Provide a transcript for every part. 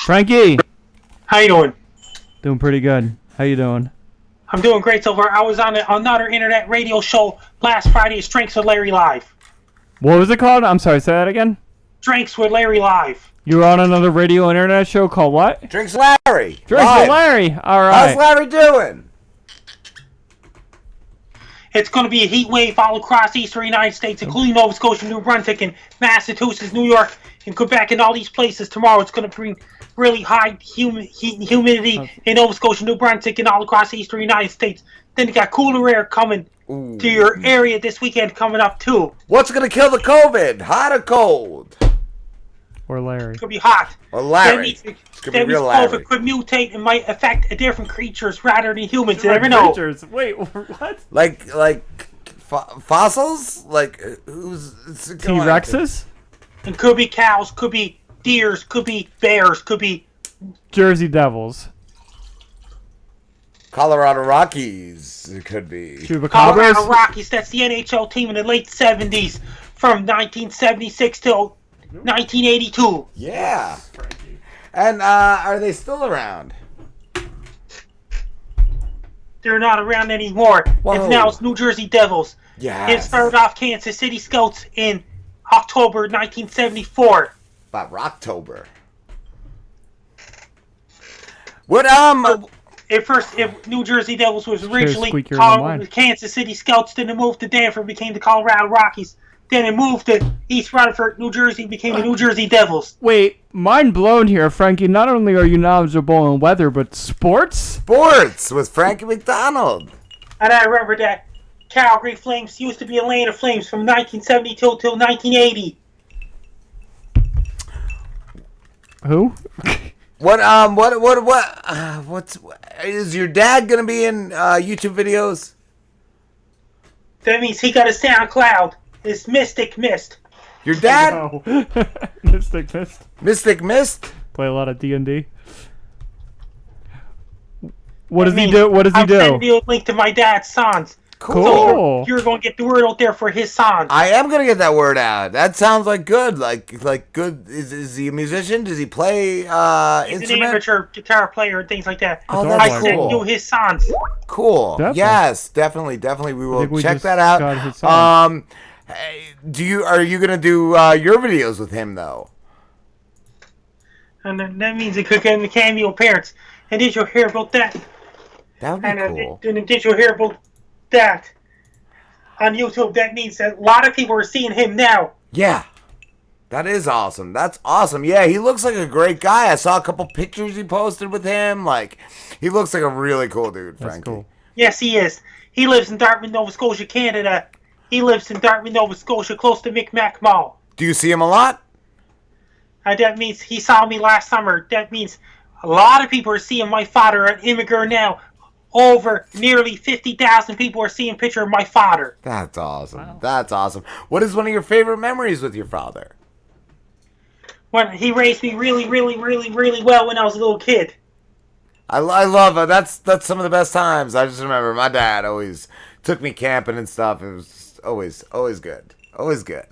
Frankie! How you doing? Doing pretty good. How you doing? I'm doing great so far. I was on another internet radio show last Friday, Drinks with Larry Live. What was it called? I'm sorry, say that again? Drinks with Larry Live. You were on another radio internet show called what? Drinks Larry. Drinks with Larry. All right. How's Larry doing? It's going to be a heat wave all across eastern United States, including Nova Scotia, New Brunswick, and Massachusetts, New York, and Quebec, and all these places tomorrow. It's going to bring really high heat and humidity in Nova Scotia, New Brunswick, and all across eastern United States. Then you got cooler air coming to your area this weekend coming up, too. What's going to kill the COVID? Hot or cold? Or Larry. It's going to be hot. Or Larry. It's going to be real Larry. COVID could mutate and might affect different creatures rather than humans. You never know. Creatures. Wait, what? Like fossils? Like, who's... T-Rexes? It could be cows, could be deers, could be bears, could be... Jersey Devils. Colorado Rockies, it could be. Chupacabras? Colorado Rockies, that's the NHL team in the late 70s from 1976 till 1982. Yeah. And are they still around? They're not around anymore. Whoa. Now it's New Jersey Devils. Yes. It started off Kansas City Scouts in October 1974. About Rocktober. What If New Jersey Devils was originally called Kansas City Scouts, then it moved to Danforth, became the Colorado Rockies. Then it moved to East Rutherford, New Jersey, became the New Jersey Devils. Wait, mind blown here, Frankie. Not only are you knowledgeable in weather, but sports? Sports with Frankie MacDonald. And I remember that Calgary Flames used to be Atlanta Flames from 1972 till 1980. Who? What's is your dad gonna be in YouTube videos? That means he got a SoundCloud. It's Mystic Mist. Your dad? No. Mystic Mist. Mystic Mist? Play a lot of D&D. What does he do? What does he do? I'm sending you a link to my dad's songs. Cool. So you're going to get the word out there for his songs. I am gonna get that word out. That sounds like good. Like good. Is he a musician? Does he play He's an instrument? amateur guitar player and things like that. Oh, that's that's I sent cool. you his songs. Cool. Definitely. Yes, definitely. We will check that got his song. out. Hey, are you gonna do your videos with him though? And that means it could get in the cameo appearance. And did you hear about that? That would be cool. And did you hear about that on YouTube? That means that a lot of people are seeing him now. Yeah. That is awesome. That's awesome. Yeah, he looks like a great guy. I saw a couple pictures he posted with him. Like, he looks like a really cool dude, Frankie. That's cool. Yes, he is. He lives in Dartmouth, Nova Scotia, Canada. He lives in Dartmouth, Nova Scotia, close to Micmac Mall. Do you see him a lot? That means he saw me last summer. That means a lot of people are seeing my father at Immigrant now. Over nearly 50,000 people are seeing a picture of my father. That's awesome. Wow. That's awesome. What is one of your favorite memories with your father? When he raised me really, really, really, really well when I was a little kid. I love it. That's some of the best times. I just remember my dad always took me camping and stuff. It was always good. Always good.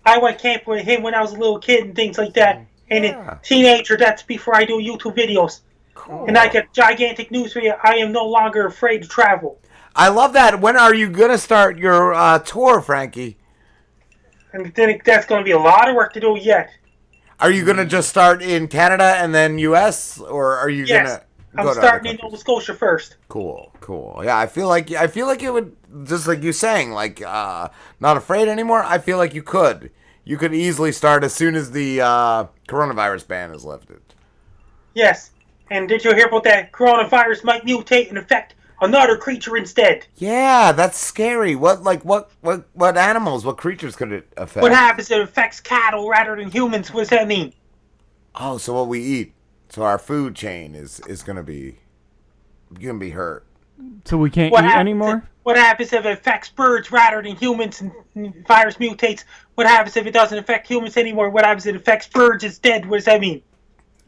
I went camping with him when I was a little kid and things like that. And a teenager, that's before I do YouTube videos. Cool. And I get gigantic news for you. I am no longer afraid to travel. I love that. When are you going to start your tour, Frankie? And then that's going to be a lot of work to do yet. Are you going to just start in Canada and then U.S., or are you going to go I'm to starting in other Nova Scotia first. Cool. Yeah, I feel like it would, just like you saying, like not afraid anymore. I feel like you could easily start as soon as the coronavirus ban is lifted. Yes. And did you hear about that? Coronavirus might mutate and affect another creature instead. Yeah, that's scary. What animals, what creatures could it affect? What happens if it affects cattle rather than humans? What does that mean? Oh, so what we eat. So our food chain is gonna be hurt. So we can't eat anymore? What happens if it affects birds rather than humans and the virus mutates? What happens if it doesn't affect humans anymore? What happens if it affects birds instead? What does that mean?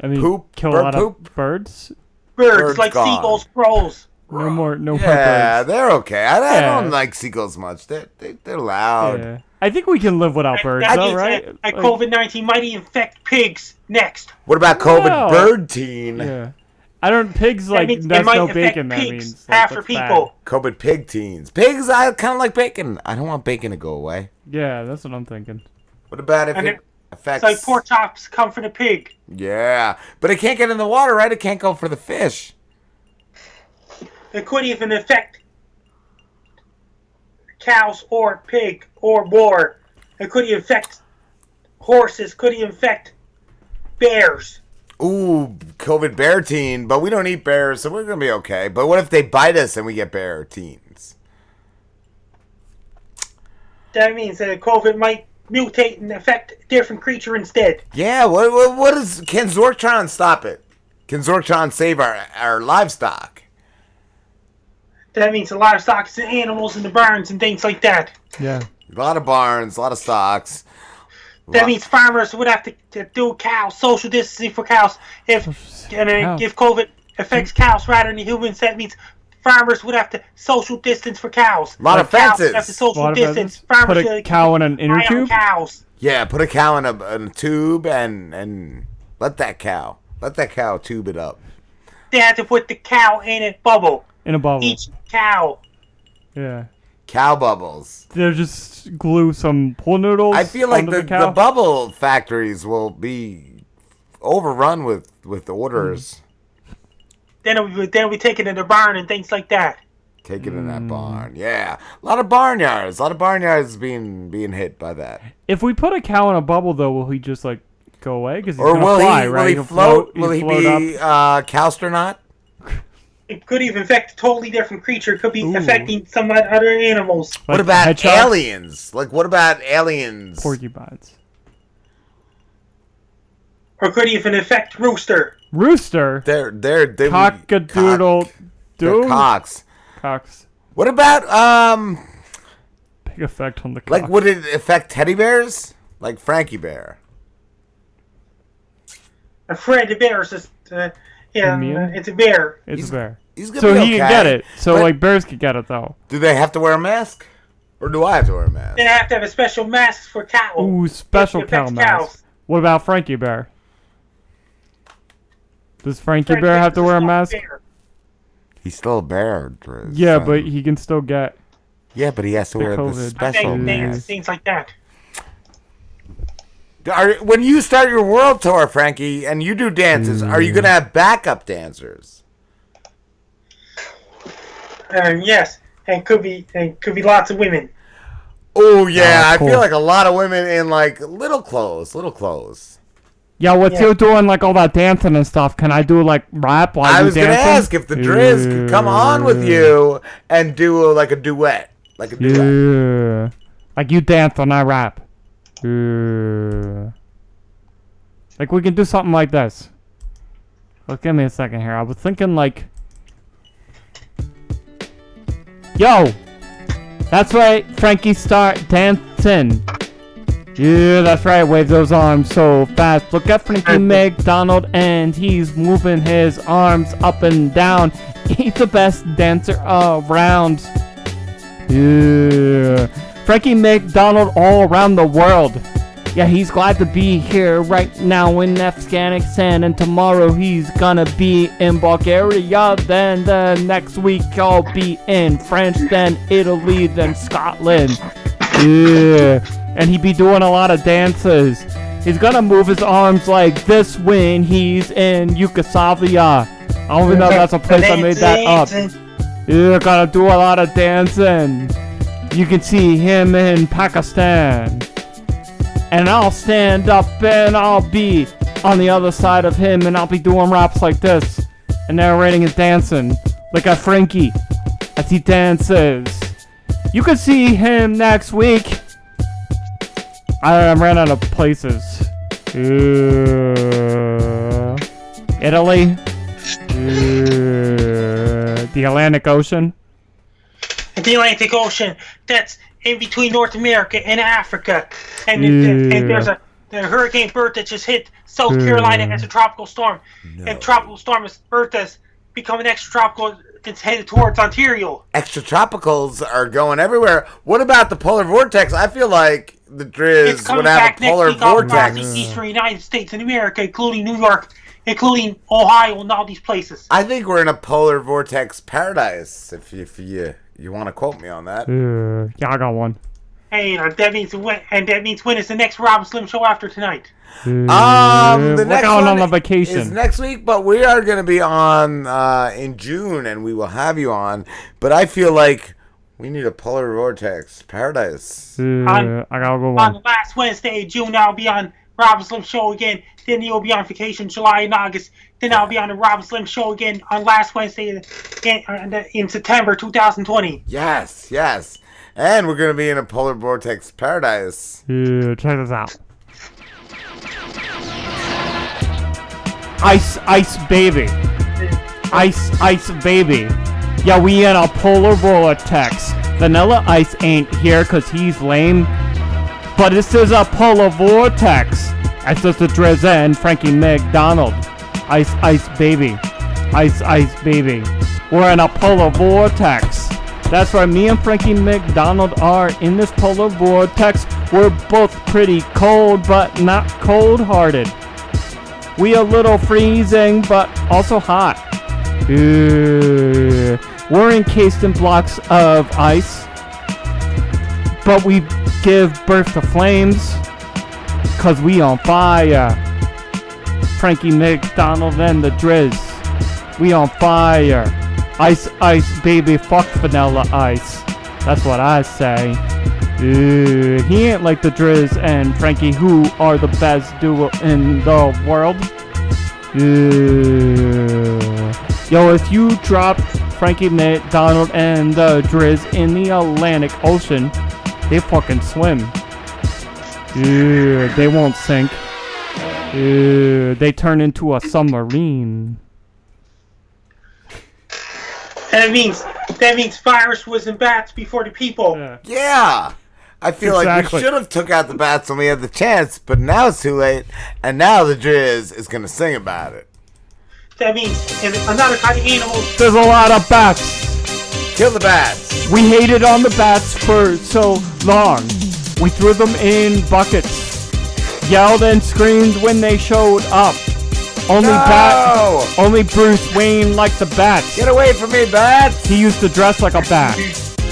I mean, Poop? kill Bird a lot poop? of birds? Birds like gone. seagulls, crows. No more Yeah, birds. they're okay. I Yeah. don't like seagulls much. They're loud. Yeah. I think we can live without birds, That though, means right? that COVID-19 might infect pigs next. What about COVID Well, bird teen? Yeah. I don't. Pigs That like means it that's might no affect bacon. That pigs means like, after that's people. COVID pig teens. Pigs, I kind of like bacon. I don't want bacon to go away. Bad. Yeah, that's what I'm thinking. What about if And it affects? It's like pork chops come from the pig. Yeah, but it can't get in the water, right? It can't go for the fish. It could even affect cows or pig or boar. It could even affect horses. Could even affect bears. Ooh, COVID bear teen, but we don't eat bears, so we're gonna be okay. But what if they bite us and we get bear teens? That means that COVID might mutate and affect a different creature instead. Yeah, what is? Can Zorktron stop it? Can Zorktron save our livestock? That means the livestock and animals in the barns and things like that. Yeah. A lot of barns, a lot of stocks. That means farmers would have to do cows, social distancing for cows. If COVID affects cows rather than humans, that means farmers would have to social distance for cows. A lot of Cows fences. have to social Lot of distance. fences. Farmers Put a cow in an inner rely on tube? cows. Yeah, put a cow in a tube and let that cow tube it up. They had to put the cow in a bubble. In a bubble. Each cow. Yeah. Cow bubbles. They'll just glue some pool noodles. I feel like onto the cow. bubble factories will be overrun with orders. Then it'll be taken in the barn and things like that. Take it in that barn. Yeah. A lot of barnyards. A lot of barnyards being hit by that. If we put a cow in a bubble, though, will he just like go away? Because he's Or gonna will fly, he right? will he He'll float? Will he float be up. cowstronaut? It could even affect a totally different creature. It could be Ooh. affecting some other animals. What Like about hedgehogs? aliens? Like what about aliens? Porcupines. Or could even affect rooster. Rooster. They Cockadoodle. They're Doo. cocks. Cocks. What about Big effect on the cock. like would it affect teddy bears? Like Frankie Bear. A friend of bears is, Immune? it's a bear. It's a bear. He's gonna So be he okay. can get it. So But like bears can get it though. do they have to wear a mask? Or do I have to wear a mask? They have to have a special mask for cow. Ooh, special It cow affects mask. cows. What about Frankie Bear? Does Frankie Friend Bear of have to bears wear a is not mask? bear. He's still a bear. Driz. Yeah, but he can still get. Yeah, but he has to The wear the COVID. special mask. Things like that. When you start your world tour, Frankie, and you do dances, are you gonna have backup dancers? Yes, and could be lots of women. Oh yeah, Oh, cool. I feel like a lot of women in like little clothes. Yeah, what's Yeah. you doing like all that dancing and stuff? Can I do like rap while I you was gonna dancing? ask if the Driz could come on with you and do like a duet, Yeah. Like you dance and I rap. Yeah. Like we can do something like this. Well, give me a second here. I was thinking like, yo, that's right, Frankie, start dancing. Yeah, that's right. Wave those arms so fast. Look at Frankie MacDonald, and he's moving his arms up and down. He's the best dancer around. Yeah. Frankie MacDonald all around the world. Yeah, he's glad to be here right now in Afghanistan, and tomorrow he's gonna be in Bulgaria. Then the next week I'll be in France, then Italy, then Scotland. Yeah, and he be doing a lot of dances. He's gonna move his arms like this when he's in Yugoslavia. I don't even know if that's a place I made that up. Yeah, gotta do a lot of dancing. You can see him in Pakistan. And I'll stand up and I'll be on the other side of him and I'll be doing raps like this and narrating his dancing like a Frankie as he dances. You can see him next week. I ran out of places. Italy. The Atlantic Ocean. The Atlantic Ocean, that's in between North America and Africa. And there's a Hurricane Bertha just hit South Carolina as a tropical storm. No. And Tropical Storm Bertha's becoming extratropical. It's headed towards Ontario. Extratropicals are going everywhere. What about the polar vortex? I feel like the It's Driz coming would have back a polar next week off vortex. the eastern United States and America, including New York, including Ohio, and all these places. I think we're in a polar vortex paradise. If you want to quote me on that. Yeah, I got one. Hey, that means when is the next Rob Slim show after tonight? The We're next going one on a vacation. is next week, but we are going to be on in June, and we will have you on. But I feel like we need a polar vortex paradise. I gotta go On on. the last Wednesday of June, I'll be on Rob Slim show again. Then you'll be on vacation July and August. Then I'll be on the Rob Slim show again on last Wednesday in September 2020. Yes. And we're going to be in a polar vortex paradise. Check this out. Ice baby. Ice baby. Yeah, we in a polar vortex. Vanilla Ice ain't here cause he's lame. But this is a polar vortex. It's just a Driz and Frankie MacDonald. Ice baby. Ice baby. We're in a polar vortex. That's right, me and Frankie MacDonald are in this polar vortex. We're both pretty cold, but not cold-hearted. We a little freezing, but also hot. We're encased in blocks of ice, but we give birth to flames, cause we on fire. Frankie MacDonald and the Driz, we on fire. Ice, baby, fuck Vanilla Ice. That's what I say. He ain't like the Driz and Frankie, who are the best duo in the world. Yo, if you drop Frankie MacDonald and the Driz in the Atlantic Ocean, they fucking swim. They won't sink. They turn into a submarine. And that means virus was in bats before the people. Yeah. I feel like we should have took out the bats when we had the chance, but now it's too late, and now the Driz is going to sing about it. That means another kind of animal. There's a lot of bats. Kill the bats. We hated on the bats for so long. We threw them in buckets. Yelled and screamed when they showed up. Only Bruce Wayne liked the bats. Get away from me, bats. He used to dress like a bat,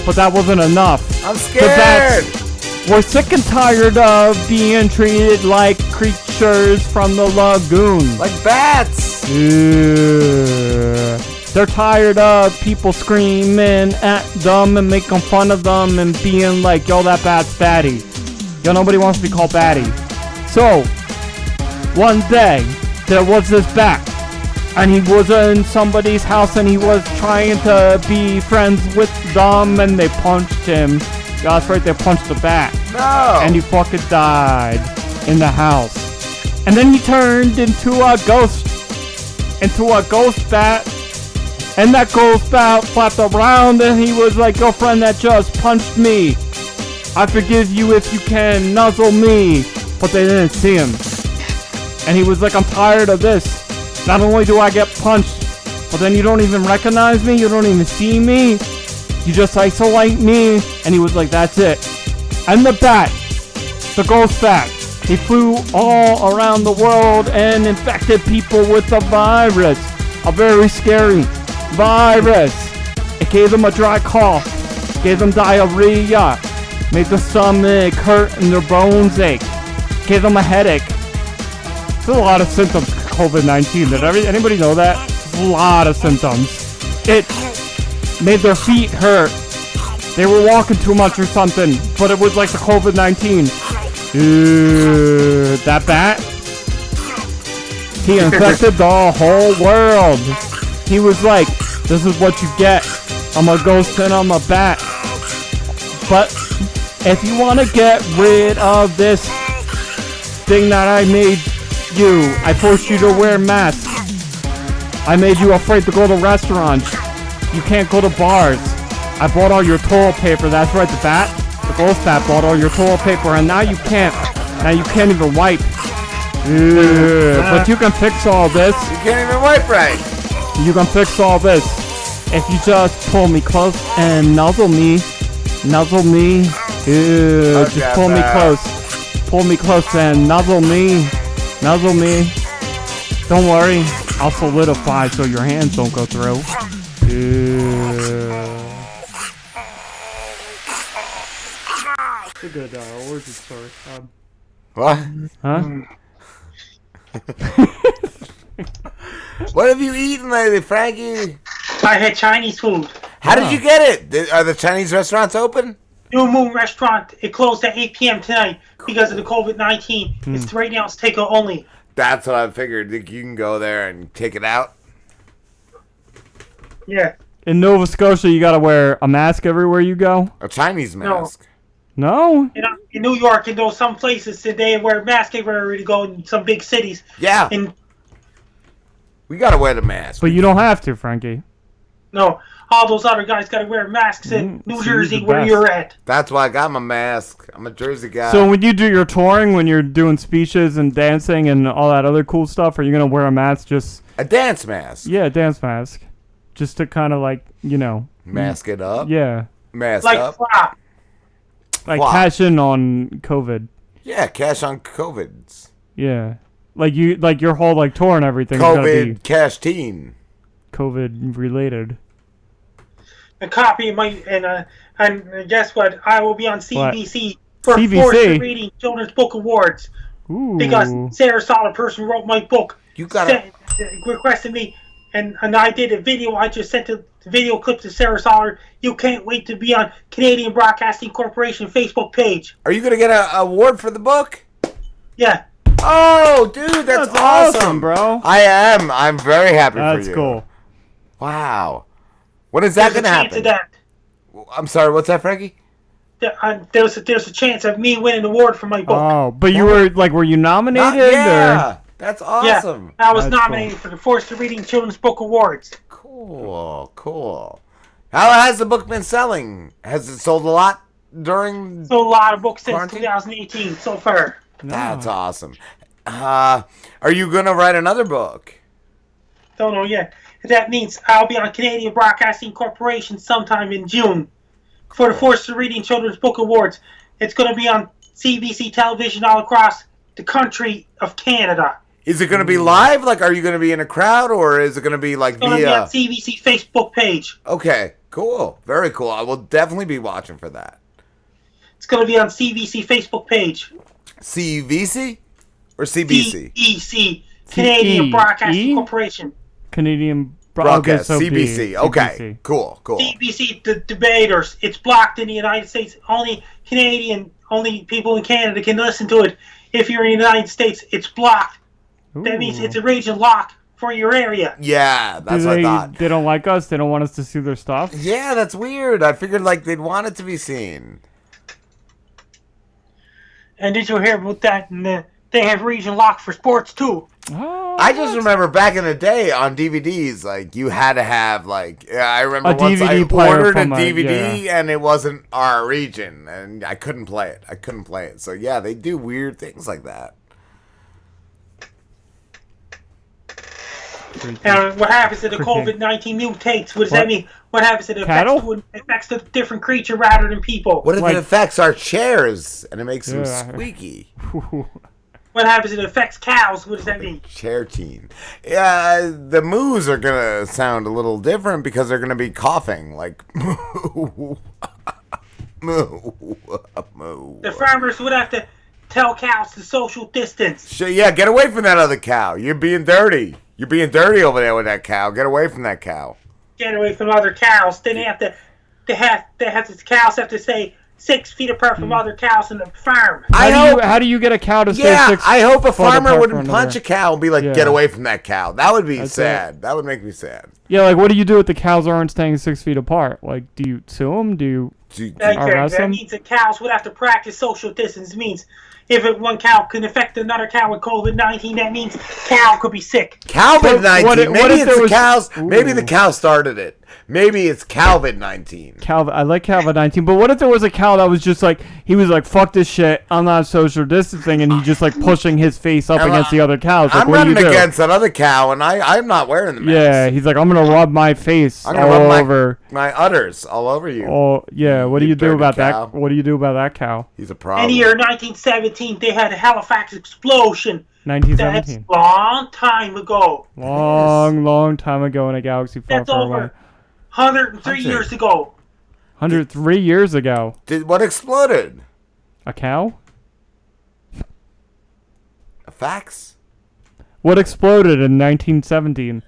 but that wasn't enough. I'm scared. The bats were sick and tired of being treated like creatures from the lagoon. Like bats. They're tired of people screaming at them and making fun of them and being like, yo, that bat's batty. Yo, nobody wants to be called batty. So, one day, there was this bat, and he was in somebody's house, and he was trying to be friends with them, and they punched him. Yeah, that's right, they punched the bat. No. And he fucking died in the house. And then he turned into a ghost bat, and that ghost bat flapped around, and he was like, your friend that just punched me, I forgive you if you can nuzzle me. But they didn't see him. And he was like, I'm tired of this. Not only do I get punched, but then you don't even recognize me, you don't even see me, you just isolate me. And he was like, that's it. And the bat, the ghost bat, he flew all around the world and infected people with the virus. A very scary virus. It gave them a dry cough, gave them diarrhea, made the stomach hurt and their bones ache, gave them a headache. There's a lot of symptoms of COVID-19. Did anybody know that? A lot of symptoms. It made their feet hurt. They were walking too much or something, but it was like the COVID-19. That bat, he infected the whole world. He was like, this is what you get. I'm a ghost and I'm a bat. But if you want to get rid of this thing that I made you, I forced you to wear masks. I made you afraid to go to restaurants. You can't go to bars. I bought all your toilet paper. That's right, the ghost bat bought all your toilet paper, and now you can't even wipe. But you can fix all this. You can't even wipe right. You can fix all this if you just pull me close and nuzzle me. Nuzzle me. Ew, just pull me close. Pull me close and nuzzle me. Nuzzle me. Don't worry, I'll solidify so your hands don't go through. It's a good origin story. What? Huh? What have you eaten lately, Frankie? I had Chinese food. How did you get it? Are the Chinese restaurants open? New Moon Restaurant, it closed at 8 p.m. tonight because of the COVID-19. It's right now, it's takeout only. That's what I figured. You can go there and take it out. Yeah. In Nova Scotia, you gotta wear a mask everywhere you go? A Chinese mask. No? In New York, in those some places, they wear masks everywhere to go in some big cities. Yeah. And We gotta wear the mask. But you don't have to, Frankie. no, all those other guys got to wear masks in New so Jersey, you're the where best. you're at. That's why I got my mask. I'm a Jersey guy. So when you do your touring, when you're doing speeches and dancing and all that other cool stuff, are you gonna wear a mask just... A dance mask. Yeah, a dance mask. Just to kind of like, you know... Mask it up. Yeah. Mask Like up. flop. Like Wow. cash in on COVID. Yeah, cash on COVIDs. Yeah. Like your whole like tour and everything is gonna be COVID cash teen. COVID related. A copy of my and guess what? I will be on CBC for CBC? Forced Reading Children's Book Awards Ooh. because Sarah Solid person wrote my book. You gotta. Requested me, and I did a video. I just sent the video clip to Sarah Solid. You can't wait to be on Canadian Broadcasting Corporation Facebook page. Are you gonna get an award for the book? Yeah. Oh, dude, that's awesome, bro. I am. I'm very happy for you. That's cool. Wow. When is that There's gonna a chance happen? of that. I'm sorry. What's that, Frankie? There's a chance of me winning an award for my book. Oh, but you were you nominated? Yeah, that's awesome. Yeah, I was That's nominated for the Forced Reading Children's Book Awards. Cool. How has the book been selling? Has it sold a lot during? So a lot of books since Quarantine? 2018 so far. That's awesome. Are you gonna write another book? Don't know yet. That means I'll be on Canadian Broadcasting Corporation sometime in June for the Forced Reading Children's Book Awards. It's going to be on CBC television all across the country of Canada. Is it gonna be live? Like, are you gonna be in a crowd, or is it gonna be like It's going to be on via? CBC Facebook page. Okay, cool, very cool. I will definitely be watching for that. It's going to be on CBC Facebook page. CVC or CBC? CBC, Canadian Broadcasting Corporation. Canadian Broadcast, so B, CBC. Okay, CBC. cool. CBC, the debaters. It's blocked in the United States. Only people in Canada can listen to it. If you're in the United States, it's blocked. That means it's a region lock for your area. Yeah, that's what I thought. They don't like us. They don't want us to see their stuff. Yeah, that's weird. I figured like they'd want it to be seen. And did you hear about that? And they have region lock for sports too. Oh, I just remember back in the day on DVDs, like you had to have like I remember A once I DVD player ordered a from DVD and it wasn't our region and I couldn't play it. So yeah, they do weird things like that. And what happens if the COVID-19 mutates? What does that mean? What happens if it affects the different creature rather than people? What if Like- it affects our chairs and it makes them Yeah. squeaky? What happens if it affects cows? What does that mean? Chair teen. Yeah, the moos are gonna sound a little different because they're gonna be coughing like moo, moo, moo. The farmers would have to tell cows to social distance. Yeah, get away from that other cow. You're being dirty. You're being dirty over there with that cow. Get away from that cow. Get away from other cows. Then the cows have to stay 6 feet apart from other cows in the farm. How do you get a cow to stay Yeah, 6 I hope a foot farmer apart wouldn't from punch another? a cow and be like, Yeah. get away from that cow. That would be That's sad. That would make me sad. Yeah, like what do you do if the cows aren't staying 6 feet apart? Like, do you sue them? Do you arrest That them? means that cows would have to practice social distance. It means if one cow can affect another cow with COVID-19, that means cow could be sick. COVID-19. What Maybe if it's there the was- cows. Ooh. Maybe the cow started it. Maybe it's Calvin 19. Calvin, I like Calvin 19, but what if there was a cow that was just like, he was like, fuck this shit, I'm not social distancing, and he's just like pushing his face up against the other cows. Like, I'm what do you running do? against that other cow, and I'm not wearing the mask. Yeah, he's like, I'm gonna rub my face I'm all gonna rub over. my udders all over you. Oh, yeah, what do you do dirty about cow. that? What do you do about that cow? He's a In problem. the year 1917, they had a Halifax explosion. That's 1917. a long time ago. Long time ago in a galaxy far, That's far over away. 103 years ago. 103 years ago. What exploded? A cow? A fax? What exploded in 1917?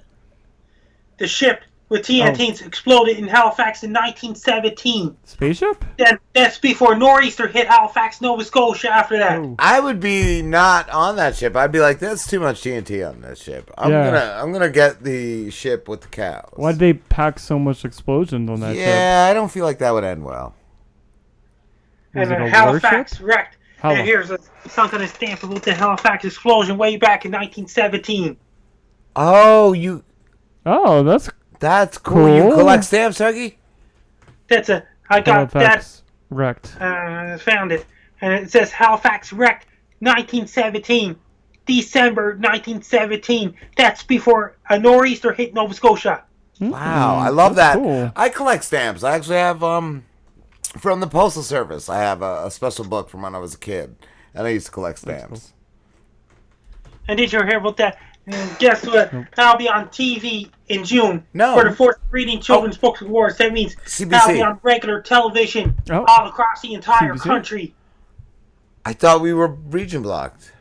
The ship with TNTs exploded in Halifax in 1917. Spaceship? That's before Nor'easter hit Halifax, Nova Scotia after that. Oh. I would be not on that ship. I'd be like, "That's too much TNT on this ship. I'm gonna get the ship with the cows." Why'd they pack so much explosions on that ship? Yeah, I don't feel like that would end well. Was And it a Halifax warship? wrecked. And here's something to stamp about the Halifax explosion way back in 1917. Oh, you. Oh, That's cool. You Cool. collect stamps, Huggy? I got Halifax wrecked. that. Found it, and it says Halifax wrecked 1917, December 1917. That's before a nor'easter hit Nova Scotia. Wow, I love that's that. cool. I collect stamps. I actually have from the Postal Service. I have a special book from when I was a kid, and I used to collect stamps. And did you hear about that? And guess what? I'll be on TV in June No. for the fourth Reading Children's Books Awards. That means CBC. I'll be on regular television all across the entire CBC. country. I thought we were region blocked.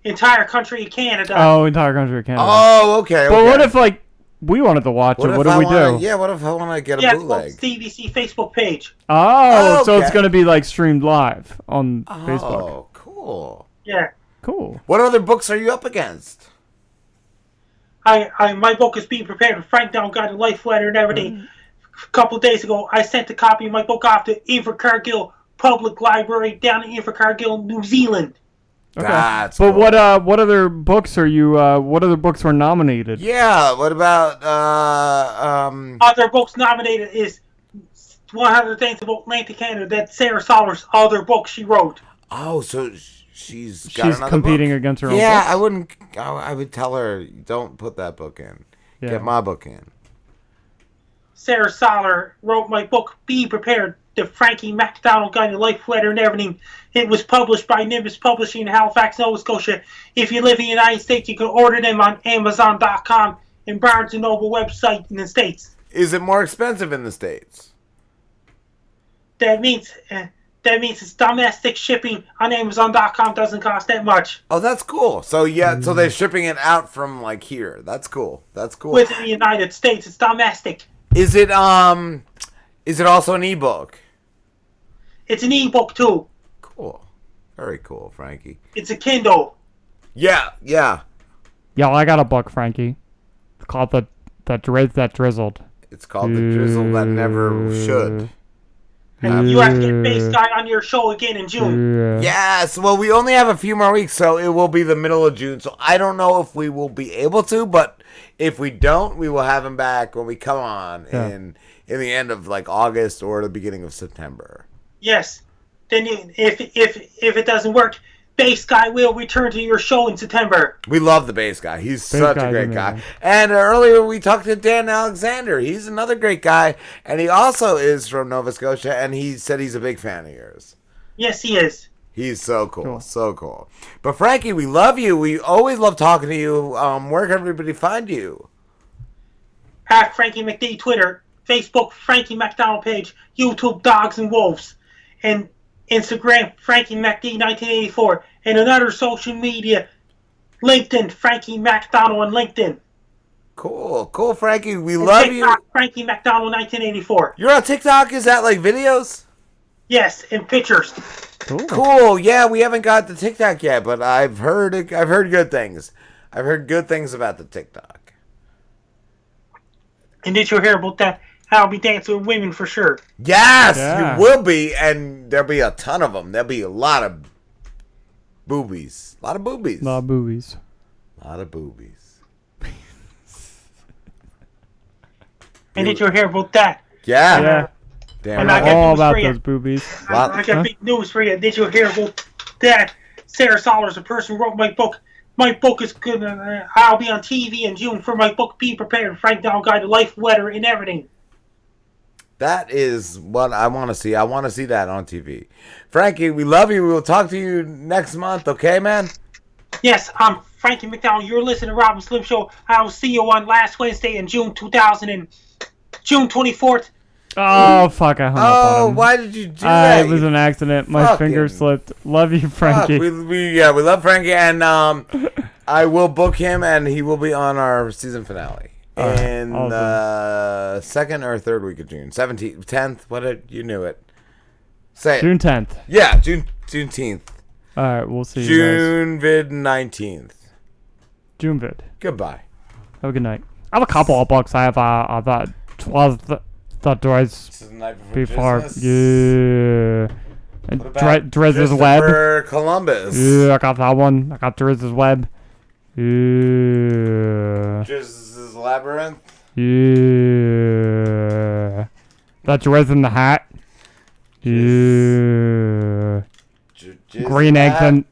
Entire country of Canada. Oh, entire country of Canada. Oh, okay. But what if, like, we wanted to watch it? What do we do? Yeah, what if I want to get a Yes, bootleg? CBC Facebook page. Oh, so it's Okay. going to be, like, streamed live on Facebook. Oh, cool. Yeah. Cool. What other books are you up against? My book is being prepared with Frank Down Guide to Life Letter and everything. A couple days ago, I sent a copy of my book off to Invercargill Public Library down in Invercargill, New Zealand. Okay. That's But cool. what other books are you? What other books were nominated? Yeah, what about Other books nominated is 100 Things About Atlantic Canada. That's Sarah Soller's other book she wrote. oh, so she's got She's another competing book? against her own Yeah, books? I would tell her, don't put that book in. Yeah. Get my book in. Sarah Soller wrote my book, Be Prepared, the Frankie MacDonald Guide to Life Letter and everything. It was published by Nimbus Publishing in Halifax, Nova Scotia. If you live in the United States, you can order them on Amazon.com and Barnes & Noble website in the States. Is it more expensive in the States? That means it's domestic shipping on Amazon.com doesn't cost that much. Oh, that's cool. So yeah, so they're shipping it out from like here. That's cool. That's cool. Within the United States, it's domestic. Is it also an ebook? It's an ebook too. Cool. Very cool, Frankie. It's a Kindle. Yeah. Yeah, I got a book, Frankie. It's called that drizzled. It's called The Drizzle That Never Should. And you have to get Base Guy on your show again in June. Yes. Well, we only have a few more weeks, so it will be the middle of June. So I don't know if we will be able to, but if we don't, we will have him back when we come on in the end of like August or the beginning of September. Yes. Then if it doesn't work, Base Guy will return to your show in September. We love the bass guy. He's such a Guy's great guy. amazing. And earlier we talked to Dan Alexander. He's another great guy, and he also is from Nova Scotia, and he said he's a big fan of yours. Yes, he is. He's so cool. So cool. But Frankie, we love you. We always love talking to you. Where can everybody find you? At Frankie McD Twitter, Facebook Frankie MacDonald page, YouTube Dogs and Wolves, and Instagram Frankie MacD 1984, and another social media, LinkedIn Frankie MacDonald on LinkedIn. Cool, Frankie. We And love TikTok, you. Frankie MacDonald 1984. You're on TikTok? Is that like videos? Yes, and pictures. Cool. Yeah, we haven't got the TikTok yet, but I've heard good things. I've heard good things about the TikTok. And did you hear about that? I'll be dancing with women for sure. Yes, Yeah. you will be, and there'll be a ton of them. There'll be a lot of boobies. A lot of boobies. Not boobies. A lot of boobies. And did you hear about that? Yeah. Yeah. Damn And right. I got All news about for you. those boobies. I got big news for you. Did you hear about that? Sarah Sollers, the person who wrote my book. My book is good. I'll be on TV in June for my book. Be prepared. Frank Down Guide to Life, Weather, and Everything. That is what I want to see. I want to see that on TV. Frankie, we love you. We will talk to you next month, okay, man? Yes, I'm Frankie MacDonald. You're listening to Rob and Slim Show. I will see you on last Wednesday in June 24th. Oh, fuck, I hung up on Oh, him. why did you do that? It was an accident. My Fucking- finger slipped. Love you, Frankie. We love Frankie, and I will book him, and he will be on our season finale. In awesome. second or third week of June, 17th, 10th. You knew it. Say it. June 10th. Yeah, Juneteenth. All right, we'll see you guys. June 19th. June vid. Goodbye. Have a good night. I have a couple of books. I have about 12 that Dries This is the night before. business. Yeah. And What about Driz's Web. Christopher Columbus. Yeah, I got that one. I got Driz's Web. Yeah. Driz's Labyrinth. Yeah. That Driz in the Hat. Yeah. Jizz Green eggs Hat. and